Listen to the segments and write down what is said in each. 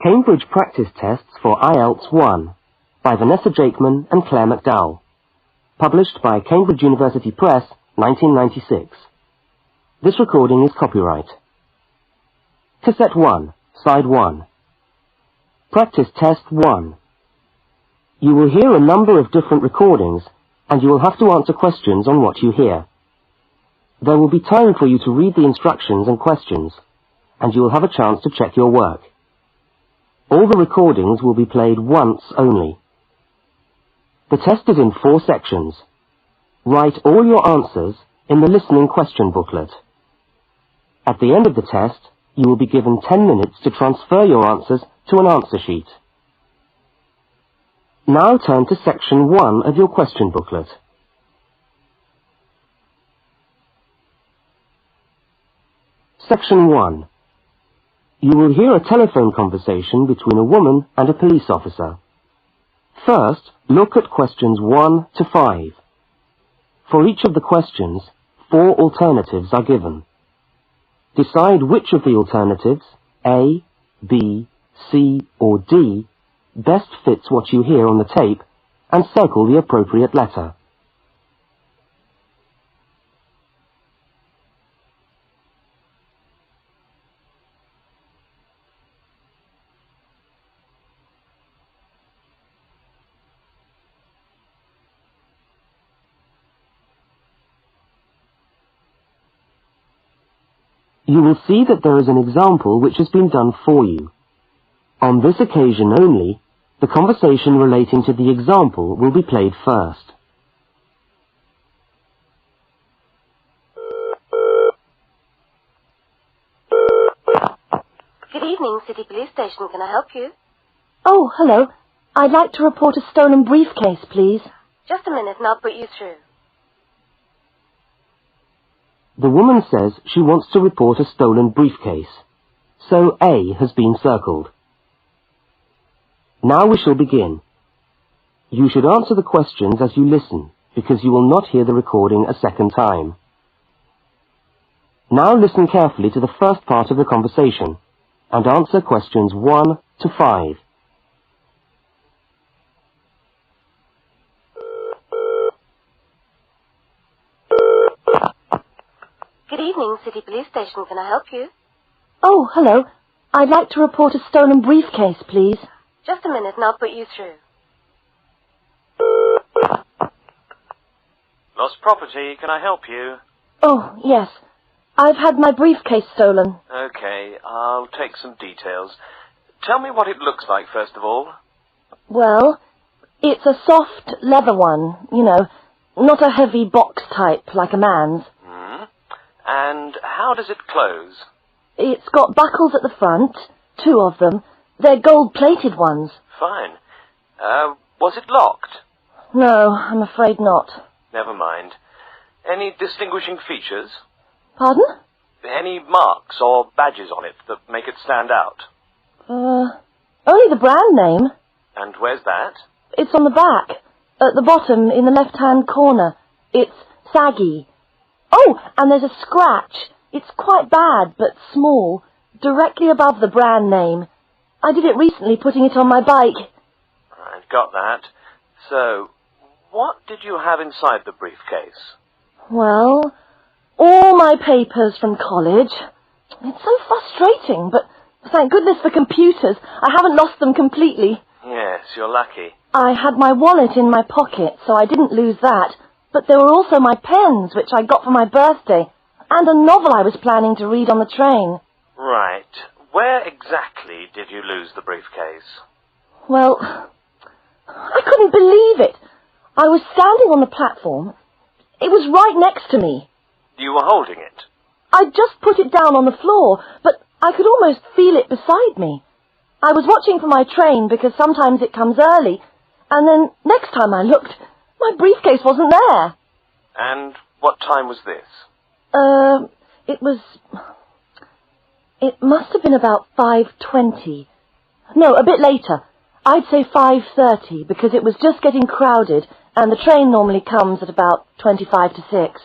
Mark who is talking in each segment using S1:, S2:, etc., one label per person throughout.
S1: Cambridge Practice Tests for IELTS 1 by Vanessa Jakeman and Claire McDowell. Published by Cambridge University Press, 1996. This recording is copyright. Cassette 1, Side 1. Practice Test 1. You will hear a number of different recordings, and you will have to answer questions on what you hear. There will be time for you to read the instructions and questions, and you will have a chance to check your work. All the recordings will be played once only. The test is in 4 sections. Write all your answers in the listening question booklet. At the end of the test, you will be given 10 minutes to transfer your answers to an answer sheet. Now turn to section 1 of your question booklet. Section 1. You will hear a telephone conversation between a woman and a police officer. First, look at questions 1 to 5. For each of the questions, 4 alternatives are given. Decide which of the alternatives, A, B, C, or D, best fits what you hear on the tape, and circle the appropriate letter. You will see that there is an example which has been done for you. On this occasion only, the conversation relating to the example will be played first.
S2: Good evening, City Police Station. Can I help you?
S3: Oh, hello. I'd like to report a stolen briefcase, please.
S2: Just a minute and I'll put you through.
S1: The woman says she wants to report a stolen briefcase, so A has been circled. Now we shall begin. You should answer the questions as you listen, because you will not hear the recording a second time. Now listen carefully to the first part of the conversation, and answer questions 1 to 5.
S2: Good evening, City Police Station. Can I help you?
S3: Oh, hello. I'd like to report a stolen briefcase, please.
S2: Just a minute and I'll put you through.
S4: Lost property, can I help you?
S3: Oh, yes. I've had my briefcase stolen.
S4: Okay, I'll take some details. Tell me what it looks like, first of all.
S3: Well, it's a soft leather one, you know, not a heavy box type like a man's.
S4: And how does it close?
S3: It's got buckles at the front, 2 of them. They're gold-plated ones.
S4: Fine. Was it locked?
S3: No, I'm afraid not.
S4: Never mind. Any distinguishing features?
S3: Pardon?
S4: Any marks or badges on it that make it stand out?
S3: Only the brand name.
S4: And where's that?
S3: It's on the back, at the bottom in the left-hand corner. It's saggy. Oh, and there's a scratch. It's quite bad, but small, directly above the brand name. I did it recently, putting it on my bike.
S4: I've got that. So, what did you have inside the briefcase?
S3: Well, all my papers from college. It's so frustrating, but thank goodness for computers. I haven't lost them completely.
S4: Yes, you're lucky.
S3: I had my wallet in my pocket, so I didn't lose that. But there were also my pens, which I got for my birthday, and a novel I was planning to read on the train.
S4: Right. Where exactly did you lose the briefcase?
S3: Well, I couldn't believe it. I was standing on the platform. It was right next to me.
S4: You were holding it?
S3: I'd just put it down on the floor, but I could almost feel it beside me. I was watching for my train because sometimes it comes early, and then next time I looked, my briefcase wasn't there.
S4: And what time was this?
S3: It must have been about 5:20. No, a bit later. I'd say 5:30, because it was just getting crowded, and the train normally comes at about 25 to 6.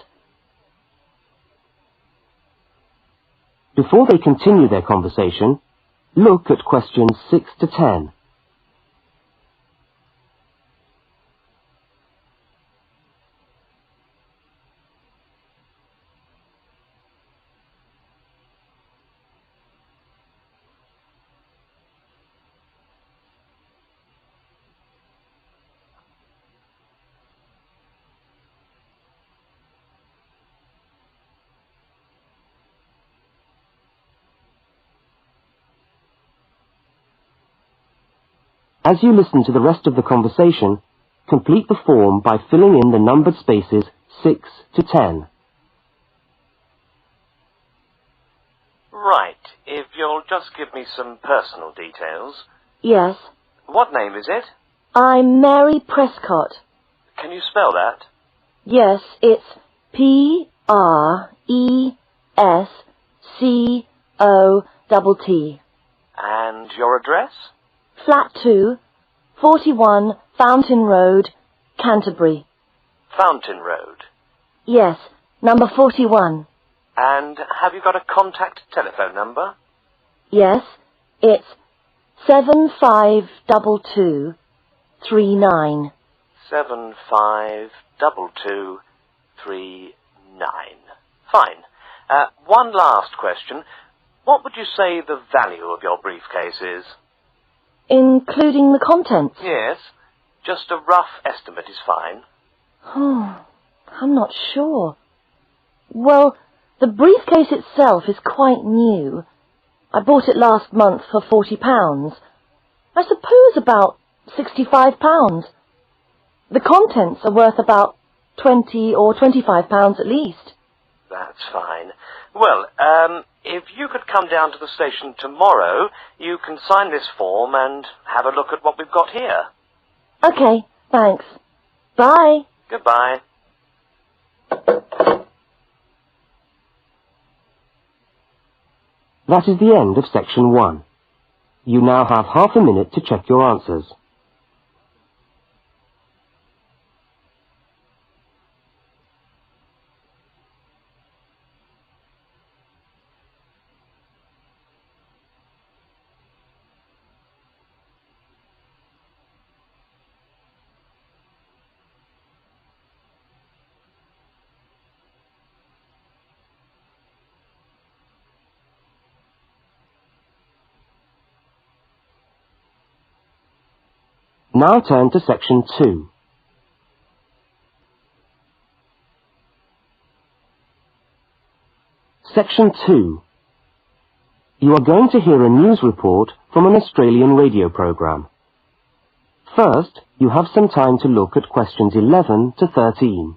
S1: Before they continue their conversation, Look at questions 6 to 10. As you listen to the rest of the conversation, complete the form by filling in the numbered spaces 6 to 10.
S4: Right. If you'll just give me some personal details.
S3: Yes.
S4: What name is it?
S3: I'm Mary Prescott.
S4: Can you spell that?
S3: Yes, it's Prescott.
S4: And your address?
S3: Flat 2, 41 Fountain Road, Canterbury.
S4: Fountain Road.
S3: Yes, number 41.
S4: And have you got a contact telephone number?
S3: Yes, it's 752239.
S4: 752239. Fine. One last question. What would you say the value of your briefcase is?
S3: Including the contents?
S4: Yes. Just a rough estimate is fine.
S3: Oh, I'm not sure. Well, the briefcase itself is quite new. I bought it last month for £40. I suppose about £65. The contents are worth about £20 or £25 at least.
S4: That's fine. Well, if you could come down to the station tomorrow, you can sign this form and have a look at what we've got here.
S3: Okay, thanks. Bye.
S4: Goodbye.
S1: That is the end of section 1. You now have half a minute to check your answers. Now turn to section 2. Section 2. You are going to hear a news report from an Australian radio program. First, you have some time to look at questions 11 to 13.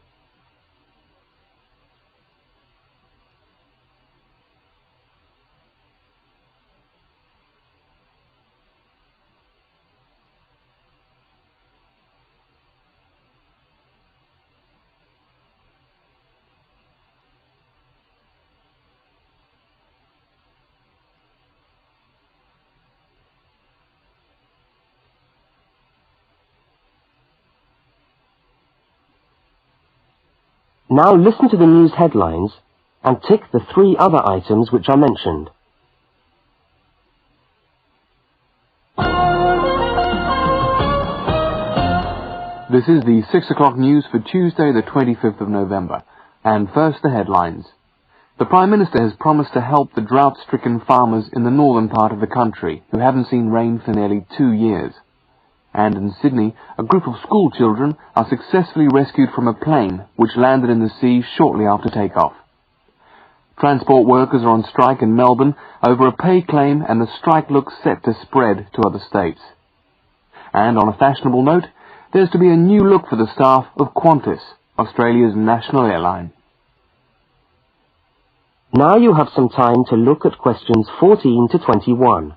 S1: Now listen to the news headlines and tick the 3 other items which are mentioned.
S5: This is the 6 o'clock news for Tuesday the 25th of November. And first the headlines. The Prime Minister has promised to help the drought-stricken farmers in the northern part of the country who haven't seen rain for nearly 2 years. And in Sydney, a group of school children are successfully rescued from a plane which landed in the sea shortly after takeoff. Transport workers are on strike in Melbourne over a pay claim, and the strike looks set to spread to other states. And on a fashionable note, there's to be a new look for the staff of Qantas, Australia's national airline.
S1: Now you have some time to look at questions 14 to 21.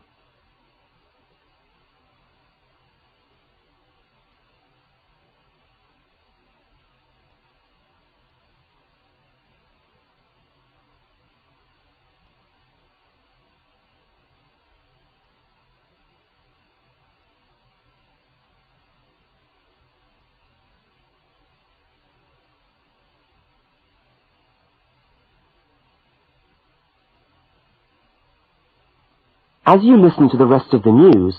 S1: As you listen to the rest of the news,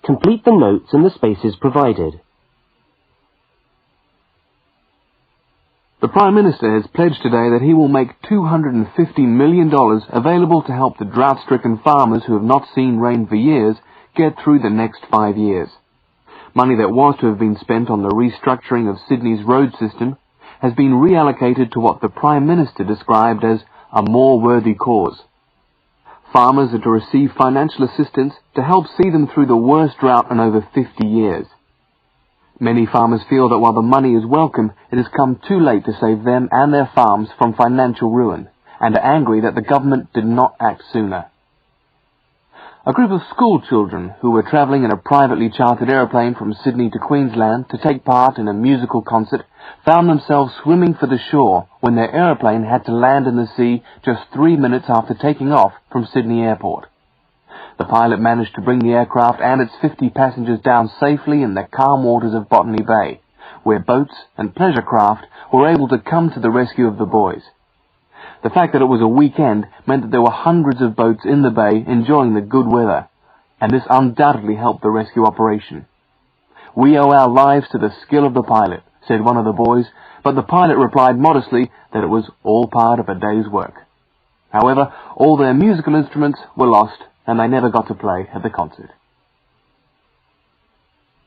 S1: complete the notes in the spaces provided.
S5: The Prime Minister has pledged today that he will make $250 million available to help the drought-stricken farmers who have not seen rain for years get through the next 5 years. Money that was to have been spent on the restructuring of Sydney's road system has been reallocated to what the Prime Minister described as a more worthy cause. Farmers are to receive financial assistance to help see them through the worst drought in over 50 years. Many farmers feel that while the money is welcome, it has come too late to save them and their farms from financial ruin, and are angry that the government did not act sooner. A group of school children who were travelling in a privately chartered aeroplane from Sydney to Queensland to take part in a musical concert found themselves swimming for the shore when their aeroplane had to land in the sea just 3 minutes after taking off from Sydney Airport. The pilot managed to bring the aircraft and its 50 passengers down safely in the calm waters of Botany Bay, where boats and pleasure craft were able to come to the rescue of the boys. The fact that it was a weekend meant that there were hundreds of boats in the bay enjoying the good weather, and this undoubtedly helped the rescue operation. "We owe our lives to the skill of the pilot," said one of the boys, but the pilot replied modestly that it was all part of a day's work. However, all their musical instruments were lost, and they never got to play at the concert.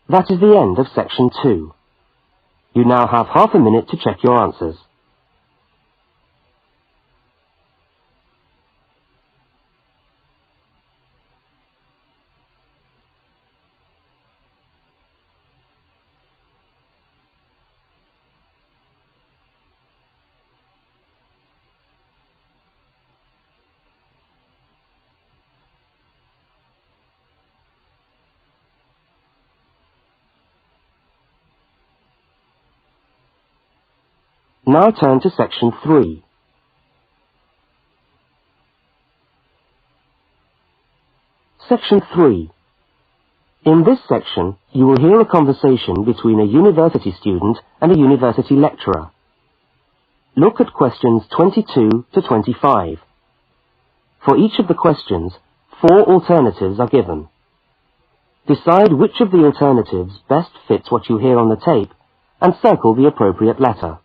S1: That is the end of section 2. You now have half a minute to check your answers. Now turn to section 3. Section 3. In this section, you will hear a conversation between a university student and a university lecturer. Look at questions 22 to 25. For each of the questions, 4 alternatives are given. Decide which of the alternatives best fits what you hear on the tape and circle the appropriate letter.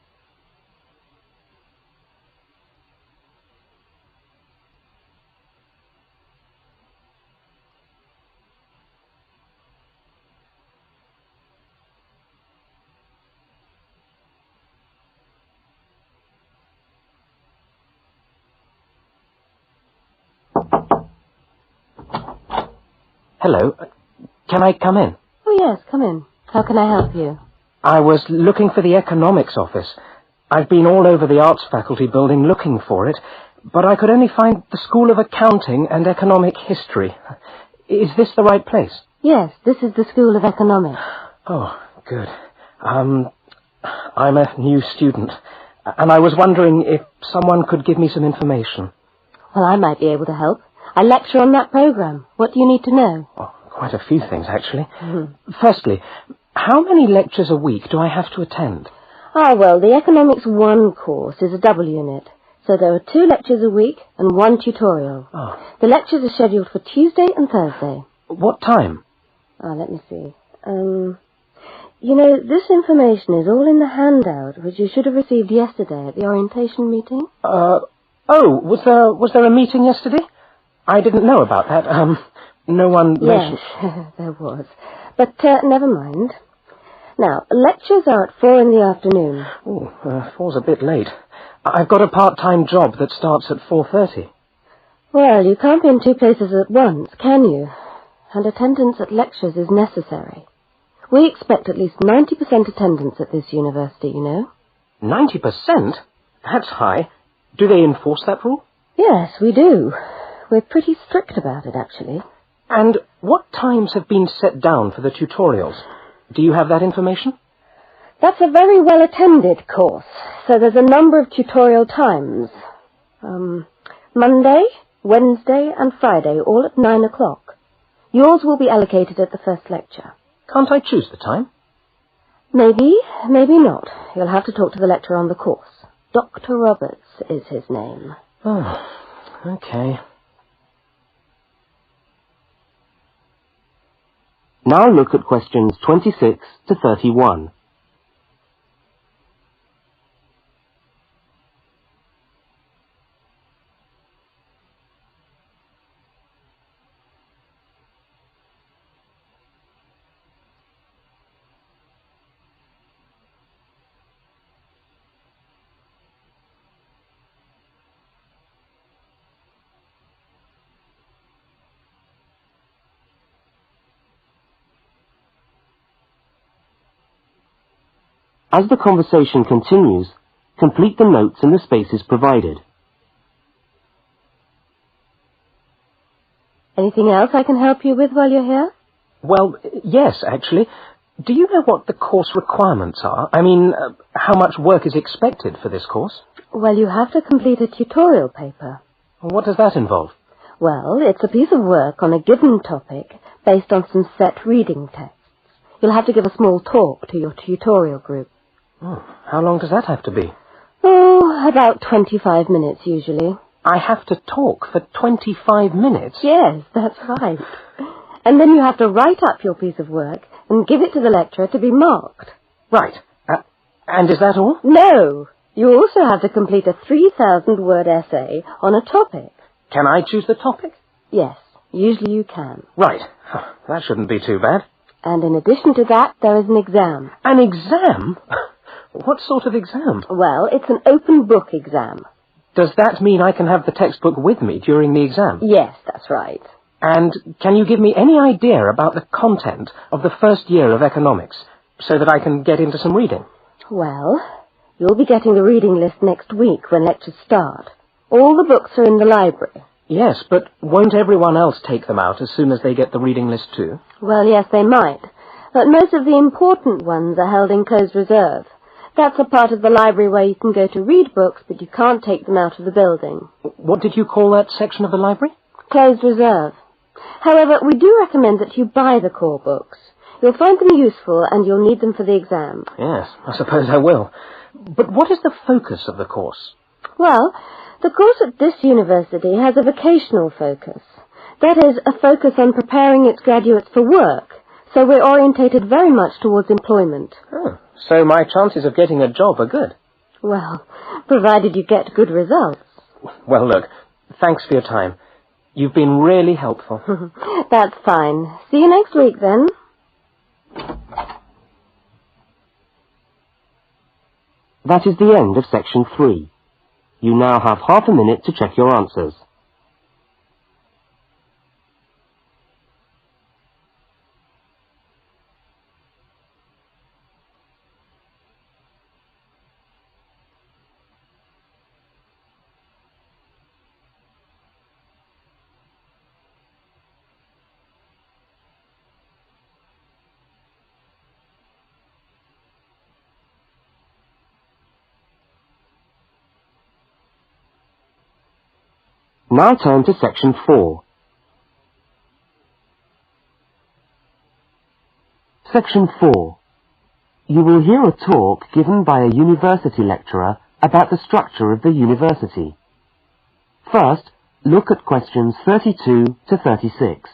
S6: Hello. Can I come in?
S2: Oh, yes, come in. How can I help you?
S6: I was looking for the economics office. I've been all over the arts faculty building looking for it, but I could only find the School of Accounting and Economic History. Is this the right place?
S2: Yes, this is the School of Economics.
S6: Oh, good. I'm a new student, and I was wondering if someone could give me some information.
S2: Well, I might be able to help. I lecture on that program. What do you need to know?
S6: Oh, quite a few things, actually. Firstly, how many lectures a week do I have to attend?
S2: Well, the Economics 1 course is a double unit. So there are 2 lectures a week and 1 tutorial.
S6: Oh.
S2: The lectures are scheduled for Tuesday and Thursday.
S6: What time?
S2: Let me see. You know, this information is all in the handout, which you should have received yesterday at the orientation meeting.
S6: Was there a meeting yesterday? I didn't know about that. No one mentioned...
S2: Yes, there was. But never mind. Now, lectures are at 4 in the afternoon.
S6: Oh, 4's a bit late. I've got a part-time job that starts at 4:30.
S2: Well, you can't be in 2 places at once, can you? And attendance at lectures is necessary. We expect at least 90% attendance at this university, you know.
S6: 90%? That's high. Do they enforce that rule?
S2: Yes, we do. We're pretty strict about it, actually.
S6: And what times have been set down for the tutorials? Do you have that information?
S2: That's a very well-attended course, so there's a number of tutorial times. Monday, Wednesday, and Friday, all at 9 o'clock. Yours will be allocated at the first lecture.
S6: Can't I choose the time?
S2: Maybe, maybe not. You'll have to talk to the lecturer on the course. Dr. Roberts is his name.
S6: Oh, okay.
S1: Now look at questions 26 to 31. As the conversation continues, complete the notes in the spaces provided.
S2: Anything else I can help you with while you're here?
S6: Well, yes, actually. Do you know what the course requirements are? I mean, how much work is expected for this course?
S2: Well, you have to complete a tutorial paper.
S6: What does that involve?
S2: Well, it's a piece of work on a given topic based on some set reading texts. You'll have to give a small talk to your tutorial group.
S6: Oh, how long does that have to be?
S2: Oh, about 25 minutes usually.
S6: I have to talk for 25 minutes?
S2: Yes, that's right. And then you have to write up your piece of work and give it to the lecturer to be marked.
S6: Right. And is that all?
S2: No. You also have to complete a 3,000-word essay on a topic.
S6: Can I choose the topic?
S2: Yes, usually you can.
S6: Right. That shouldn't be too bad.
S2: And in addition to that, there is an exam.
S6: An exam? What sort of exam?
S2: Well, it's an open book exam.
S6: Does that mean I can have the textbook with me during the exam?
S2: Yes, that's right.
S6: And can you give me any idea about the content of the first year of economics, so that I can get into some reading?
S2: Well, you'll be getting the reading list next week when lectures start. All the books are in the library.
S6: Yes, but won't everyone else take them out as soon as they get the reading list too?
S2: Well, yes, they might. But most of the important ones are held in closed reserve. That's a part of the library where you can go to read books, but you can't take them out of the building.
S6: What did you call that section of the library?
S2: Closed reserve. However, we do recommend that you buy the core books. You'll find them useful and you'll need them for the exam.
S6: Yes, I suppose I will. But what is the focus of the course?
S2: Well, the course at this university has a vocational focus. That is, a focus on preparing its graduates for work. So we're orientated very much towards employment.
S6: Oh, so my chances of getting a job are good?
S2: Well, provided you get good results.
S6: Well, look, thanks for your time. You've been really helpful.
S2: That's fine. See you next week, then.
S1: That is the end of section 3. You now have half a minute to check your answers. Now turn to section 4. Section 4. You will hear a talk given by a university lecturer about the structure of the university. First, look at questions 32 to 36.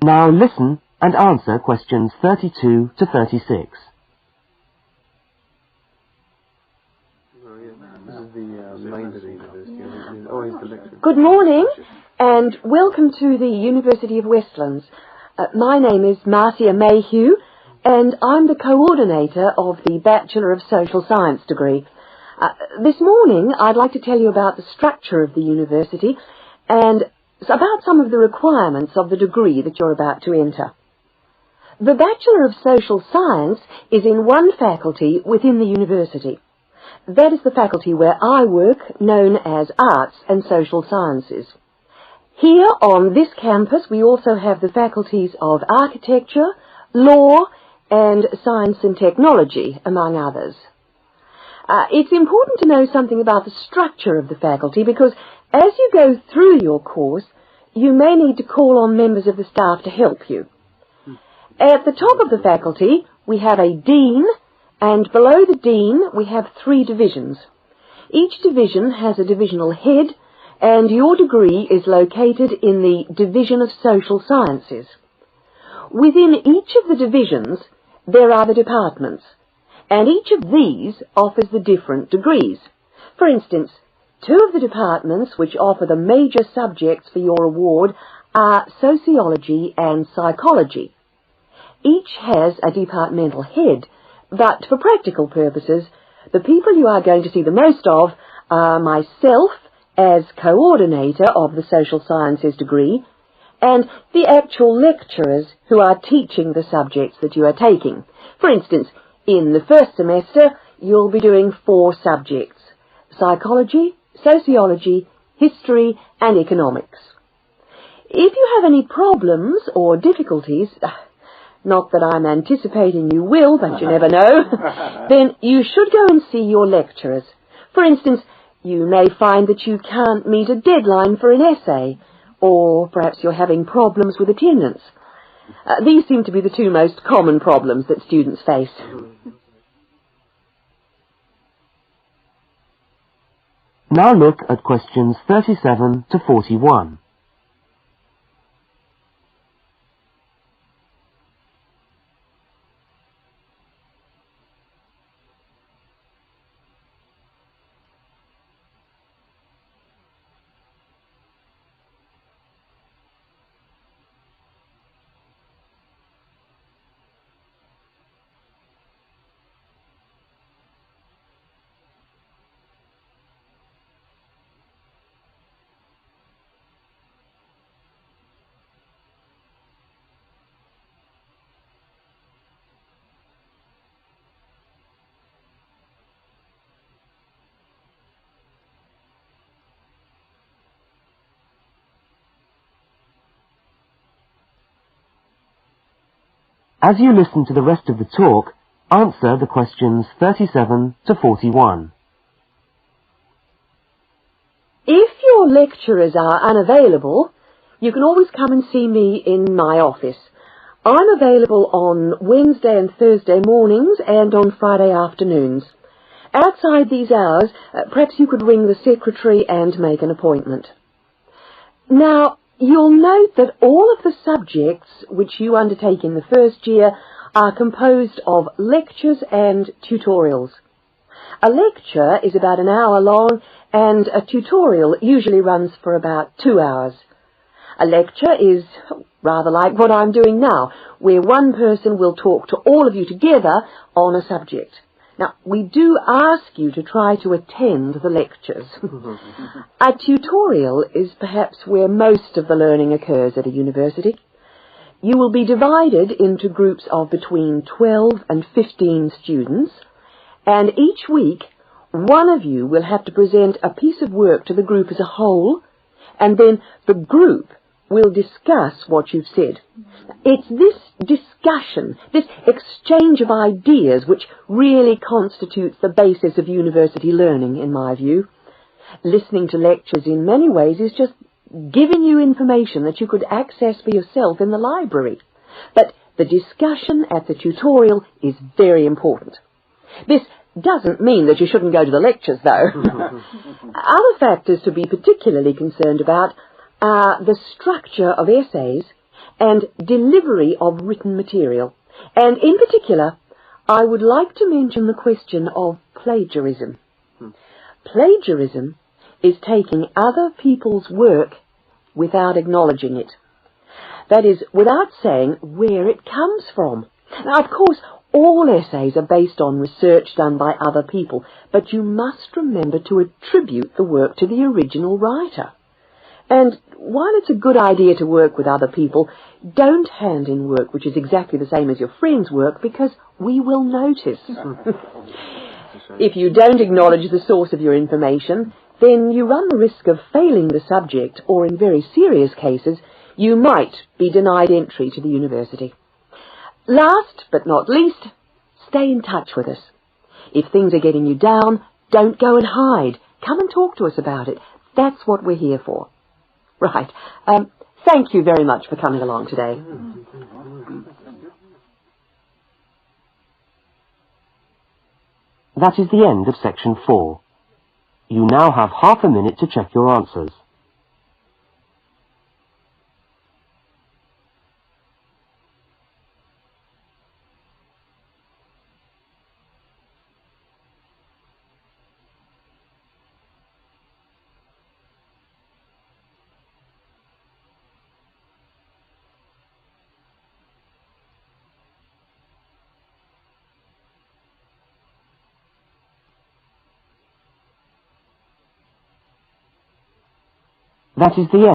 S1: Now listen and answer questions 32 to 36.
S7: Good morning and welcome to the University of Westlands. My name is Marcia Mayhew and I'm the coordinator of the Bachelor of Social Science degree. This morning I'd like to tell you about the structure of the university and about some of the requirements of the degree that you're about to enter. The Bachelor of Social Science is in one faculty within the university. That is the faculty where I work, known as Arts and Social Sciences. Here on this campus we also have the faculties of Architecture, law, and science and technology, among others. It's important to know something about the structure of the faculty because as you go through your course, you may need to call on members of the staff to help you. At the top of the faculty, we have a dean, and below the dean, we have 3 divisions. Each division has a divisional head, and your degree is located in the Division of Social Sciences. Within each of the divisions, there are the departments, and each of these offers the different degrees. For instance, 2 of the departments which offer the major subjects for your award are sociology and psychology. Each has a departmental head, but for practical purposes, the people you are going to see the most of are myself as coordinator of the social sciences degree, and the actual lecturers who are teaching the subjects that you are taking. For instance, in the first semester, you'll be doing 4 subjects: psychology, sociology, history, and economics. If you have any problems or difficulties, not that I'm anticipating you will, but you never know, then you should go and see your lecturers. For instance, you may find that you can't meet a deadline for an essay, or perhaps you're having problems with attendance. These seem to be the 2 most common problems that students face.
S1: Now look at questions 37 to 41. As you listen to the rest of the talk, answer the questions 37 to 41.
S7: If your lecturers are unavailable, you can always come and see me in my office. I'm available on Wednesday and Thursday mornings and on Friday afternoons. Outside these hours, perhaps you could ring the secretary and make an appointment. Now, you'll note that all of the subjects which you undertake in the first year are composed of lectures and tutorials. A lecture is about an hour long, and a tutorial usually runs for about 2 hours. A lecture is rather like what I'm doing now, where one person will talk to all of you together on a subject. Now, we do ask you to try to attend the lectures. A tutorial is perhaps where most of the learning occurs at a university. You will be divided into groups of between 12 and 15 students, and each week one of you will have to present a piece of work to the group as a whole, and then the group will discuss what you've said. It's this discussion, this exchange of ideas, which really constitutes the basis of university learning, in my view. Listening to lectures in many ways is just giving you information that you could access for yourself in the library. But the discussion at the tutorial is very important. This doesn't mean that you shouldn't go to the lectures, though. Other factors to be particularly concerned about are the structure of essays and delivery of written material. And in particular, I would like to mention the question of plagiarism. Plagiarism is taking other people's work without acknowledging it. That is, without saying where it comes from. Now, of course, all essays are based on research done by other people, but you must remember to attribute the work to the original writer. And while it's a good idea to work with other people, don't hand in work which is exactly the same as your friend's work, because we will notice. If you don't acknowledge the source of your information, then you run the risk of failing the subject, or in very serious cases, you might be denied entry to the university. Last but not least, stay in touch with us. If things are getting you down, don't go and hide. Come and talk to us about it. That's what we're here for. Right. Thank you very much for coming along today.
S1: That is the end of section 4. You now have half a minute to check your answers. That is the end.